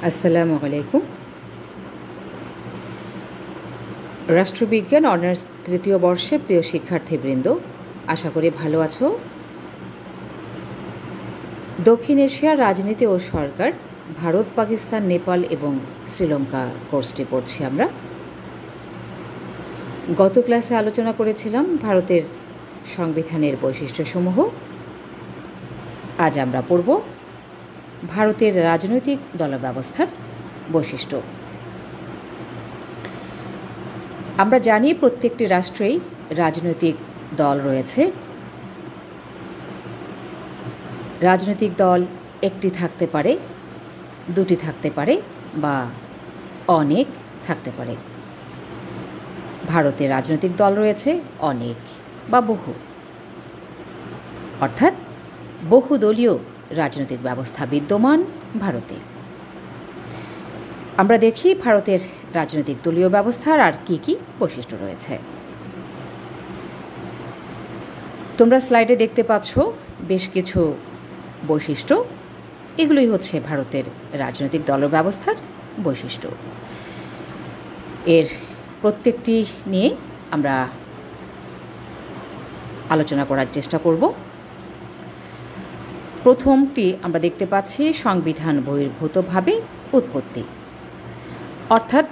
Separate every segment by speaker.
Speaker 1: আসসালামু আলাইকুম। রাষ্ট্রবিজ্ঞান অনার্স তৃতীয় বর্ষের প্রিয় শিক্ষার্থীবৃন্দ, আশা করি ভালো আছো। দক্ষিণ এশিয়ার রাজনীতি ও সরকার, ভারত, পাকিস্তান, নেপাল এবং শ্রীলঙ্কা কোর্সটি পড়ছি আমরা। গত ক্লাসে আলোচনা করেছিলাম ভারতের সংবিধানের বৈশিষ্ট্যসমূহ। আজ আমরা পড়ব ভারতের রাজনৈতিক দলব্যবস্থার বৈশিষ্ট্য। আমরা জানি প্রত্যেকটি রাষ্ট্রেই রাজনৈতিক দল রয়েছে। রাজনৈতিক দল একটি থাকতে পারে, দুটি থাকতে পারে বা অনেক থাকতে পারে। ভারতে রাজনৈতিক দল রয়েছে অনেক বা বহু, অর্থাৎ বহুদলীয় রাজনৈতিক ব্যবস্থা বিদ্যমান ভারতে। আমরা দেখি ভারতের রাজনৈতিক দলীয় ব্যবস্থার আর কি কি বৈশিষ্ট্য রয়েছে। তোমরা স্লাইডে দেখতে পাচ্ছ বেশ কিছু বৈশিষ্ট্য। এগুলোই হচ্ছে ভারতের রাজনৈতিক দল ব্যবস্থার বৈশিষ্ট্য। এর প্রত্যেকটি নিয়ে আমরা আলোচনা করার চেষ্টা করব। প্রথমটি আমরা দেখতে পাচ্ছি সংবিধান বহির্ভূতভাবে উৎপত্তি, অর্থাৎ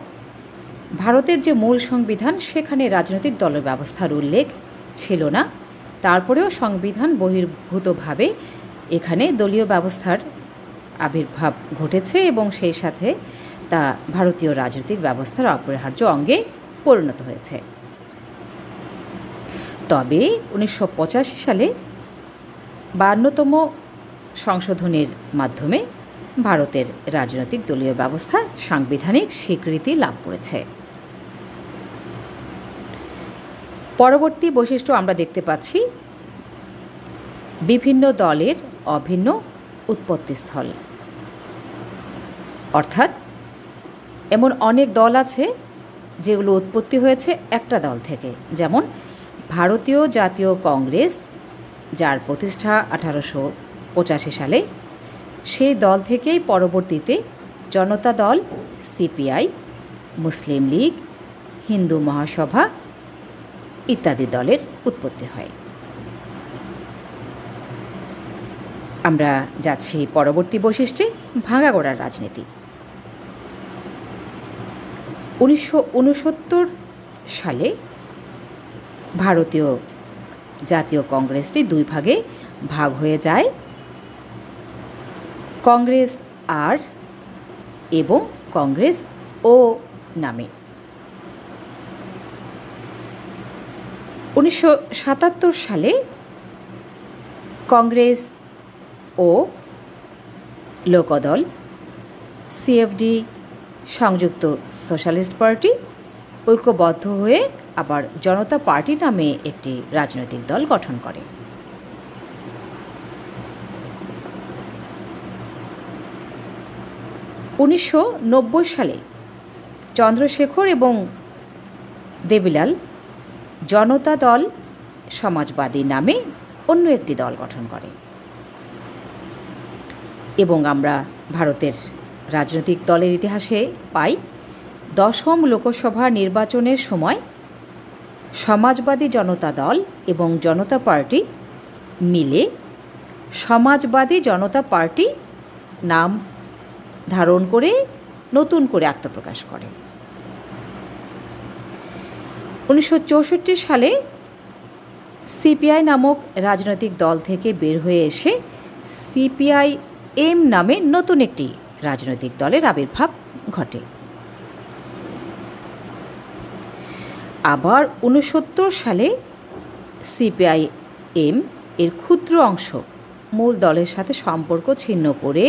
Speaker 1: ভারতের যে মূল সংবিধান সেখানে রাজনৈতিক দলের ব্যবস্থার উল্লেখ ছিল না, তারপরেও সংবিধান বহির্ভূতভাবে এখানে দলীয় ব্যবস্থার আবির্ভাব ঘটেছে এবং সেই সাথে তা ভারতীয় রাজনৈতিক ব্যবস্থার অপরিহার্য অঙ্গে পরিণত হয়েছে। তবে 1985 সালে 52তম সংশোধনের মাধ্যমে ভারতের রাজনৈতিক দলীয় ব্যবস্থা সাংবিধানিক স্বীকৃতি লাভ করেছে। পরবর্তী বৈশিষ্ট্য আমরা দেখতে পাচ্ছি বিভিন্ন দলের অভিন্ন উৎপত্তিস্থল, অর্থাৎ এমন অনেক দল আছে যেগুলো উৎপত্তি হয়েছে একটা দল থেকে, যেমন ভারতীয় জাতীয় কংগ্রেস, যার প্রতিষ্ঠা 1885 সালে। সেই দল থেকেই পরবর্তীতে জনতা দল, সিপিআই, মুসলিম লীগ, হিন্দু মহাসভা ইত্যাদি দলের উৎপত্তি হয়। আমরা যাচ্ছি পরবর্তী বৈশিষ্ট্যে, ভাঙাগড়ার রাজনীতি। 1969 সালে ভারতীয় জাতীয় কংগ্রেসটি দুই ভাগে ভাগ হয়ে যায়, কংগ্রেস আর এবং কংগ্রেস ও নামে। 1977 সালে কংগ্রেস ও লোকদল, সিএফডি, সংযুক্ত সোশ্যালিস্ট পার্টি ঐক্যবদ্ধ হয়ে আবার জনতা পার্টি নামে একটি রাজনৈতিক দল গঠন করে। উনিশশো সালে চন্দ্রশেখর এবং দেবিলাল জনতা দল সমাজবাদী নামে অন্য একটি দল গঠন করে এবং আমরা ভারতের রাজনৈতিক দলের ইতিহাসে পাই 10ম লোকসভা নির্বাচনের সময় সমাজবাদী জনতা দল এবং জনতা পার্টি মিলে সমাজবাদী জনতা পার্টি নাম ধারণ করে নতুন করে আত্মপ্রকাশ করে। 1964 সালে সিপিআই নামক রাজনৈতিক দল থেকে বের হয়ে এসে সিপিআই এম নামে নতুন একটি রাজনৈতিক দলের আবির্ভাব ঘটে। আবার 1969 সালে সিপিআই এম এর ক্ষুদ্র অংশ মূল দলের সাথে সম্পর্ক ছিন্ন করে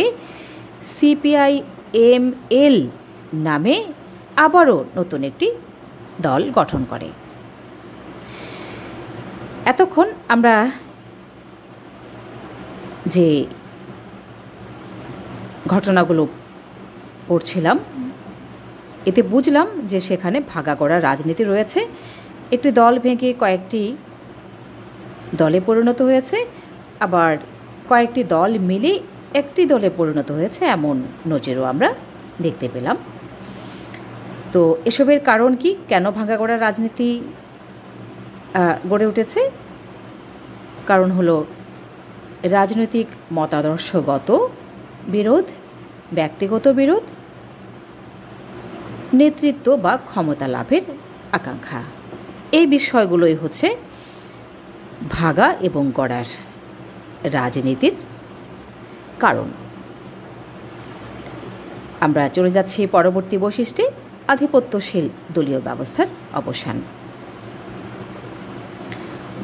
Speaker 1: সিপিআই এম এল নামে আবারও নতুন একটি দল গঠন করে। এতক্ষণ আমরা যে ঘটনাগুলো পড়ছিলাম এতে বুঝলাম যে সেখানে ভাগাগড়া রাজনীতি রয়েছে। একটি দল ভেঙে কয়েকটি দলে পরিণত হয়েছে, আবার কয়েকটি দল মিলে একটি দলে পরিণত হয়েছে, এমন নজিরও আমরা দেখতে পেলাম। তো এসবের কারণ কি, কেন ভাঙাগড়া রাজনীতি গড়ে উঠেছে? কারণ হলো রাজনৈতিক মতাদর্শগত বিরোধ, ব্যক্তিগত বিরোধ, নেতৃত্ব বা ক্ষমতা লাভের আকাঙ্ক্ষা। এই বিষয়গুলোই হচ্ছে ভাগা এবং গড়ার রাজনীতির কারণ। আমরা চলে যাচ্ছি পরবর্তী বৈশিষ্ট্যে, আধিপত্যশীল দলীয় ব্যবস্থার অবসান।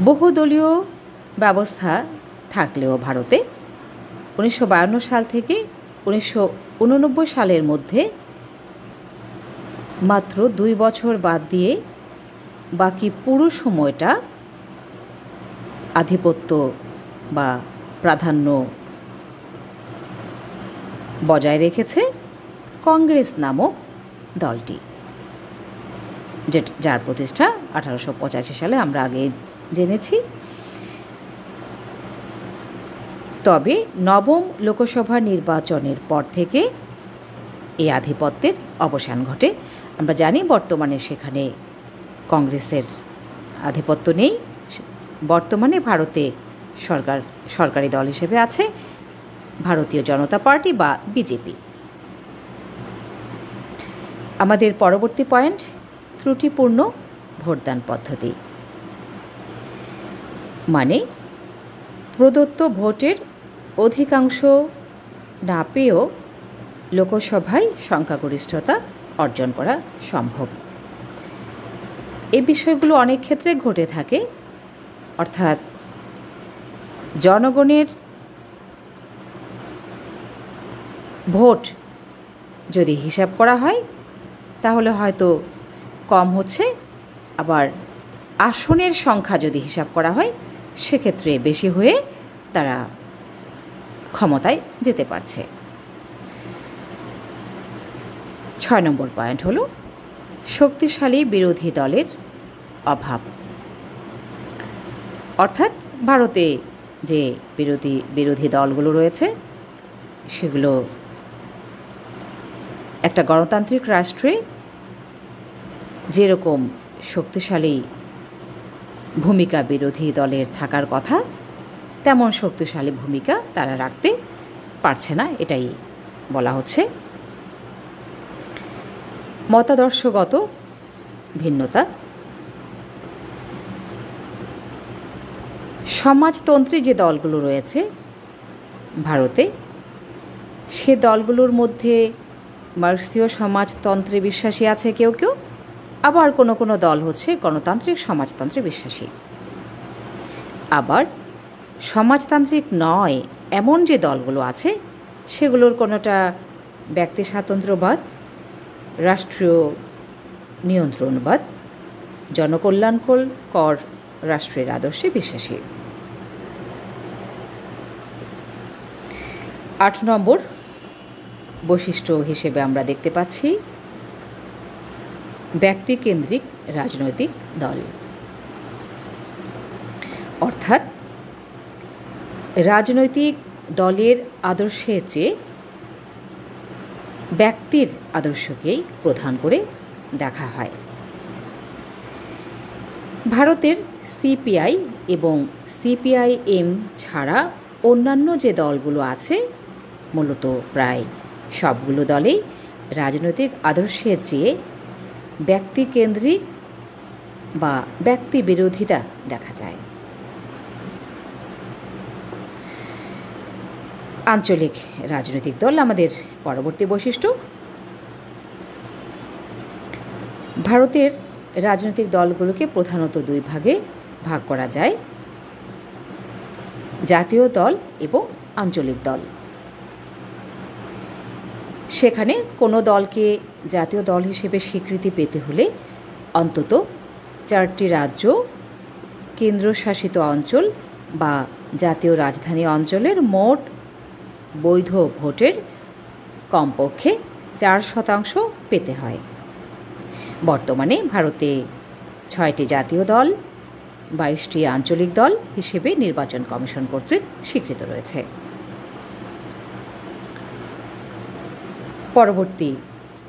Speaker 1: বহুদলীয় ব্যবস্থা থাকলেও ভারতে 1952 সাল থেকে 1989 সালের মধ্যে মাত্র 2 বছর বাদ দিয়ে বাকি পুরো সময়টা আধিপত্য বা প্রাধান্য বজায় রেখেছে কংগ্রেস নামক দলটি, যার প্রতিষ্ঠা 1885 সালে আমরা আগে জেনেছি। তবে নবম লোকসভা নির্বাচনের পর থেকে এই আধিপত্যের অবসান ঘটে। আমরা জানি বর্তমানে সেখানে কংগ্রেসের আধিপত্য নেই। বর্তমানে ভারতে সরকারি দল হিসেবে আছে ভারতীয় জনতা পার্টি বা বিজেপি। আমাদের পরবর্তী পয়েন্ট, ত্রুটিপূর্ণ ভোটদান পদ্ধতি। মানে প্রদত্ত ভোটের অধিকাংশ না পেয়েও লোকসভায় সংখ্যাগরিষ্ঠতা অর্জন করা সম্ভব। এই বিষয়গুলো অনেক ক্ষেত্রে ঘটে থাকে, অর্থাৎ জনগণের ভোট যদি হিসাব করা হয় তাহলে হয়তো কম হচ্ছে, আবার আসনের সংখ্যা যদি হিসাব করা হয় সেক্ষেত্রে বেশি হয়ে তারা ক্ষমতায় যেতে পারছে। 6 নম্বর পয়েন্ট হলো শক্তিশালী বিরোধী দলের অভাব। অর্থাৎ ভারতে যে বিরোধী দলগুলো রয়েছে সেগুলো একটা গণতান্ত্রিক রাষ্ট্রে যেরকম শক্তিশালী ভূমিকা বিরোধী দলের থাকার কথা, তেমন শক্তিশালী ভূমিকা তারা রাখতে পারছে না, এটাই বলা হচ্ছে। মতাদর্শগত ভিন্নতা। সমাজতন্ত্রী যে দলগুলো রয়েছে ভারতে, সে দলগুলোর মধ্যে মার্ক্সীয় সমাজতন্ত্রে বিশ্বাসী আছে কেউ কেউ, আবার কোনো কোনো দল হচ্ছে গণতান্ত্রিক সমাজতন্ত্রে বিশ্বাসী। আবার সমাজতান্ত্রিক নয় এমন যে দলগুলো আছে সেগুলোর কোনোটা ব্যক্তি স্বাতন্ত্র্যবাদ, রাষ্ট্রীয় নিয়ন্ত্রণবাদ, জনকল্যাণকর রাষ্ট্রের আদর্শে বিশ্বাসী। 8 নম্বর বৈশিষ্ট্য হিসেবে আমরা দেখতে পাচ্ছি ব্যক্তিকেন্দ্রিক রাজনৈতিক দল। অর্থাৎ রাজনৈতিক দলের আদর্শের চেয়ে ব্যক্তির আদর্শকেই প্রধান করে দেখা হয়। ভারতের সিপিআই এবং সিপিআইএম ছাড়া অন্যান্য যে দলগুলো আছে মূলত প্রায় সবগুলো দলেই রাজনৈতিক আদর্শের চেয়ে ব্যক্তিকেন্দ্রিক বা ব্যক্তি বিরোধিতা দেখা যায়। আঞ্চলিক রাজনৈতিক দল আমাদের পরবর্তী বৈশিষ্ট্য। ভারতের রাজনৈতিক দলগুলোকে প্রধানত 2 ভাগে ভাগ করা যায়, জাতীয় দল এবং আঞ্চলিক দল। সেখানে কোনো দলকে জাতীয় দল হিসেবে স্বীকৃতি পেতে হলে অন্তত 4টি রাজ্য, কেন্দ্রশাসিত অঞ্চল বা জাতীয় রাজধানী অঞ্চলের মোট বৈধ ভোটের কমপক্ষে 4% পেতে হয়। বর্তমানে ভারতে 6টি জাতীয় দল, 22টি আঞ্চলিক দল হিসেবে নির্বাচন কমিশন কর্তৃক স্বীকৃত রয়েছে। পরবর্তী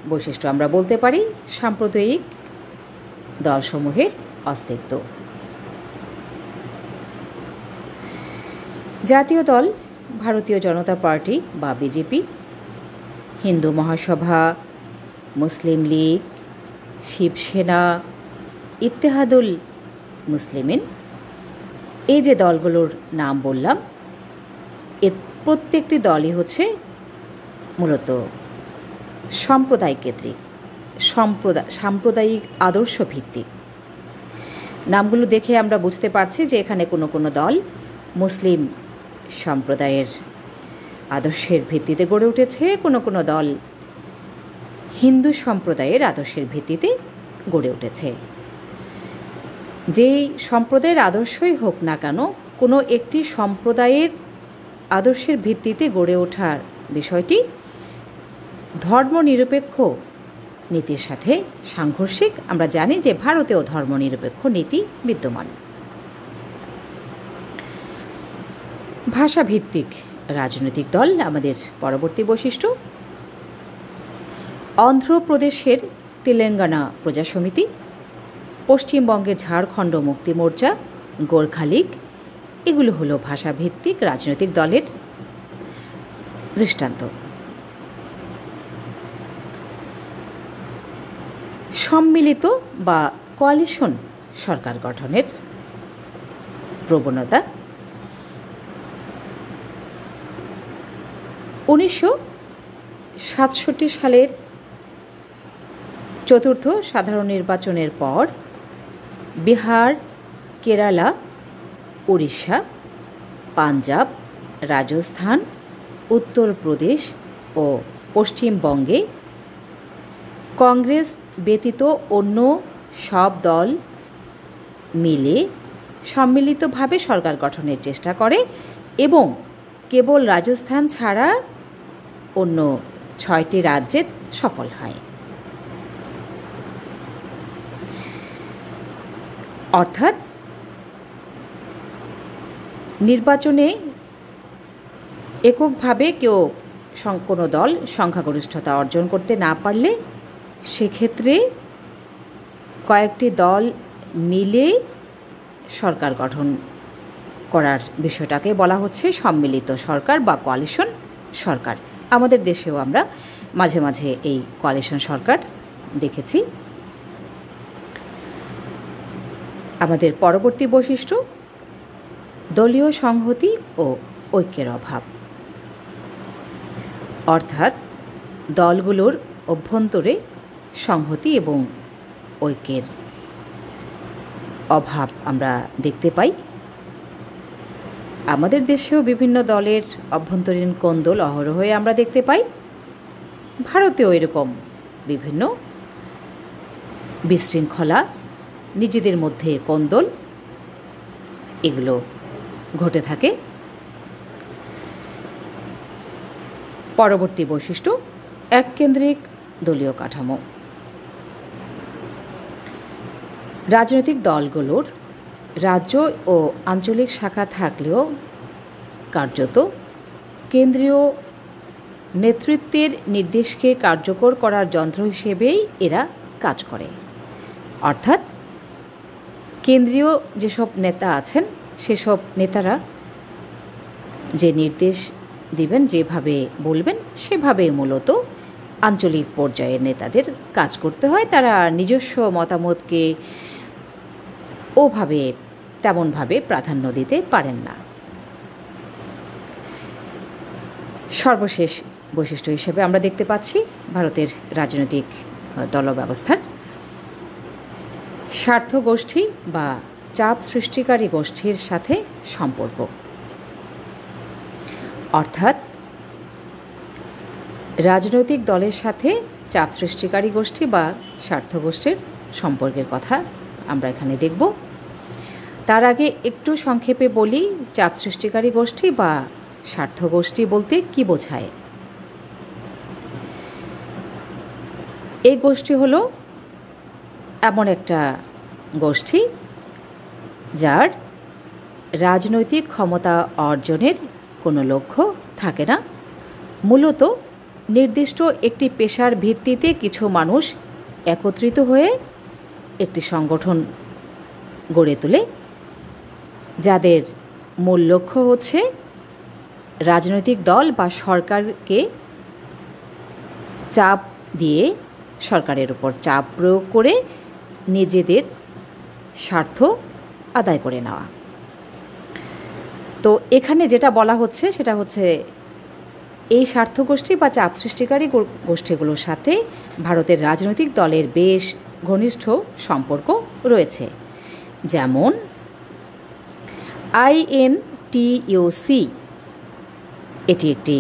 Speaker 1: বৈশিষ্ট্য আমরা বলতে পারি সাম্প্রদায়িক দলসমূহের অস্তিত্ব। জাতীয় দল ভারতীয় জনতা পার্টি বা বিজেপি, হিন্দু মহাসভা, মুসলিম লীগ, শিবসেনা, ইত্তেহাদুল মুসলিমিন, এই যে দলগুলোর নাম বললাম, এর প্রত্যেকটি দলই হচ্ছে মূলত সম্প্রদায় কেন্দ্রিক, সাম্প্রদায়িক আদর্শ ভিত্তিক। নামগুলো দেখে আমরা বুঝতে পারছি যে এখানে কোনো দল মুসলিম সম্প্রদায়ের আদর্শের ভিত্তিতে গড়ে উঠেছে, কোনো দল হিন্দু সম্প্রদায়ের আদর্শের ভিত্তিতে গড়ে উঠেছে। যেই সম্প্রদায়ের আদর্শই হোক না কেন, কোনো একটি সম্প্রদায়ের আদর্শের ভিত্তিতে গড়ে ওঠার বিষয়টি ধর্মনিরপেক্ষ নীতির সাথে সাংঘর্ষিক। আমরা জানি যে ভারতেও ধর্মনিরপেক্ষ নীতি বিদ্যমান। ভাষাভিত্তিক রাজনৈতিক দল আমাদের পরবর্তী বৈশিষ্ট্য। অন্ধ্রপ্রদেশের তেলেঙ্গানা প্রজা সমিতি, পশ্চিমবঙ্গের ঝাড়খণ্ড মুক্তি মোর্চা, গোর্খা লীগ, এগুলো হলো ভাষাভিত্তিক রাজনৈতিক দলের দৃষ্টান্ত। সম্মিলিত বা কোয়ালিশন সরকার গঠনের প্রবণতা। 1967 সালের চতুর্থ সাধারণ নির্বাচনের পর বিহার, কেরালা, উড়িষ্যা, পাঞ্জাব, রাজস্থান, উত্তরপ্রদেশ ও পশ্চিমবঙ্গে কংগ্রেস ব্যতীত অন্য সব দল মিলে সম্মিলিতভাবে সরকার গঠনের চেষ্টা করে এবং কেবল রাজস্থান ছাড়া অন্য 6টি রাজ্যে সফল হয়। অর্থাৎ নির্বাচনে এককভাবে কোনো দল সংখ্যাগরিষ্ঠতা অর্জন করতে না পারলে সেক্ষেত্রে কয়েকটি দল মিলে সরকার গঠন করার বিষয়টাকে বলা হচ্ছে সম্মিলিত সরকার বা কোয়ালিশন সরকার। আমাদের দেশেও আমরা মাঝে মাঝে এই কোয়ালিশন সরকার দেখেছি। আমাদের পরবর্তী বৈশিষ্ট্য দলীয় সংহতি ও ঐক্যের অভাব। অর্থাৎ দলগুলোর অভ্যন্তরে সংহতি এবং ঐক্যের অভাব আমরা দেখতে পাই। আমাদের দেশেও বিভিন্ন দলের অভ্যন্তরীণ কোন্দল অহরহই আমরা দেখতে পাই। ভারতেও এরকম বিভিন্ন বিশৃঙ্খলা, নিজেদের মধ্যে কোন্দল, এগুলো ঘটে থাকে। পরবর্তী বৈশিষ্ট্য এককেন্দ্রিক দলীয় কাঠামো। রাজনৈতিক দলগুলোর রাজ্য ও আঞ্চলিক শাখা থাকলেও কার্যত কেন্দ্রীয় নেতৃত্বের নির্দেশকে কার্যকর করার যন্ত্র হিসেবেই এরা কাজ করে। অর্থাৎ কেন্দ্রীয় যেসব নেতা আছেন সেসব নেতারা যে নির্দেশ দিবেন, যেভাবে বলবেন, সেভাবেই মূলত আঞ্চলিক পর্যায়ের নেতাদের কাজ করতে হয়। তারা নিজস্ব মতামতকে তেমনভাবে প্রাধান্য দিতে পারেন না। সর্বশেষ বৈশিষ্ট্য হিসেবে আমরা দেখতে পাচ্ছি ভারতের রাজনৈতিক দল ব্যবস্থার স্বার্থ গোষ্ঠী বা চাপ সৃষ্টিকারী গোষ্ঠীর সাথে সম্পর্ক। অর্থাৎ রাজনৈতিক দলের সাথে চাপ সৃষ্টিকারী গোষ্ঠী বা স্বার্থ গোষ্ঠীর সম্পর্কের কথা আমরা এখানে দেখব। তার আগে একটু সংক্ষেপে বলি, চাপ সৃষ্টিকারী গোষ্ঠী বা স্বার্থ গোষ্ঠী বলতে কি বোঝায়। এই গোষ্ঠী হলো এমন একটা গোষ্ঠী যার রাজনৈতিক ক্ষমতা অর্জনের কোনো লক্ষ্য থাকে না, মূলত নির্দিষ্ট একটি পেশার ভিত্তিতে কিছু মানুষ একত্রিত হয়ে একটি সংগঠন গড়ে তোলে, যাদের মূল লক্ষ্য হচ্ছে রাজনৈতিক দল বা সরকারকে চাপ দিয়ে, সরকারের উপর চাপ প্রয়োগ করে নিজেদের স্বার্থ আদায় করে নেওয়া। তো এখানে যেটা বলা হচ্ছে সেটা হচ্ছে এই স্বার্থগোষ্ঠী বা চাপ সৃষ্টিকারী গোষ্ঠীগুলোর সাথে ভারতের রাজনৈতিক দলের বেশ ঘনিষ্ঠ সম্পর্ক রয়েছে। যেমন INTUC, এটি একটি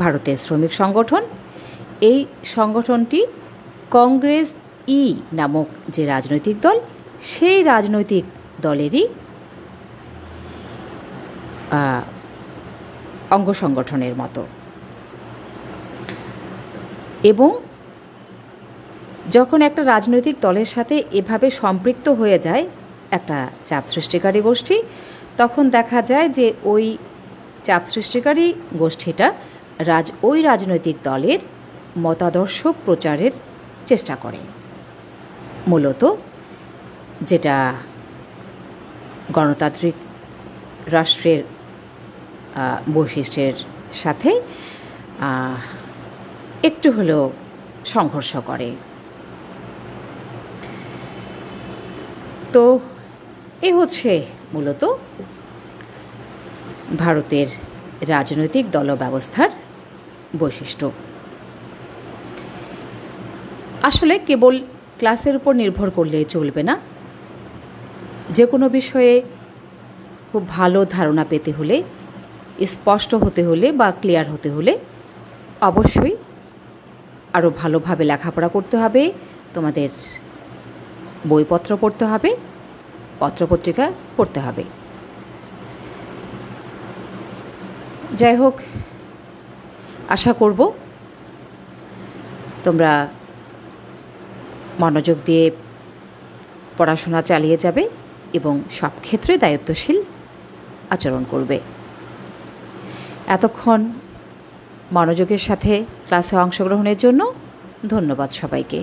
Speaker 1: ভারতের শ্রমিক সংগঠন। এই সংগঠনটি কংগ্রেস নামক যে রাজনৈতিক দল, সেই রাজনৈতিক দলেরই অঙ্গ সংগঠনের মতো। এবং যখন একটা রাজনৈতিক দলের সাথে এভাবে সম্পৃক্ত হয়ে যায় একটা চাপ সৃষ্টিকারী গোষ্ঠী, তখন দেখা যায় যে ওই চাপ সৃষ্টিকারী গোষ্ঠীটা ওই রাজনৈতিক দলের মতাদর্শ প্রচারের চেষ্টা করে, মূলত যেটা গণতান্ত্রিক রাষ্ট্রের বৈশিষ্ট্যের সাথে একটু হলেও সংঘর্ষ করে। তো এই হচ্ছে মূলত ভারতের রাজনৈতিক দল ব্যবস্থার বৈশিষ্ট্য। আসলে কেবল ক্লাসের উপর নির্ভর করলে চলবে না। যে কোনো বিষয়ে খুব ভালো ধারণা পেতে হলে, স্পষ্ট হতে হলে বা ক্লিয়ার হতে হলে অবশ্যই আরও ভালোভাবে লেখাপড়া করতে হবে, তোমাদের বইপত্র পড়তে হবে, পত্রপত্রিকা পড়তে হবে। যাই হোক, আশা করব তোমরা মনোযোগ দিয়ে পড়াশোনা চালিয়ে যাবে এবং সব ক্ষেত্রে দায়িত্বশীল আচরণ করবে। এতক্ষণ মনোযোগের সাথে ক্লাসে অংশগ্রহণের জন্য ধন্যবাদ সবাইকে।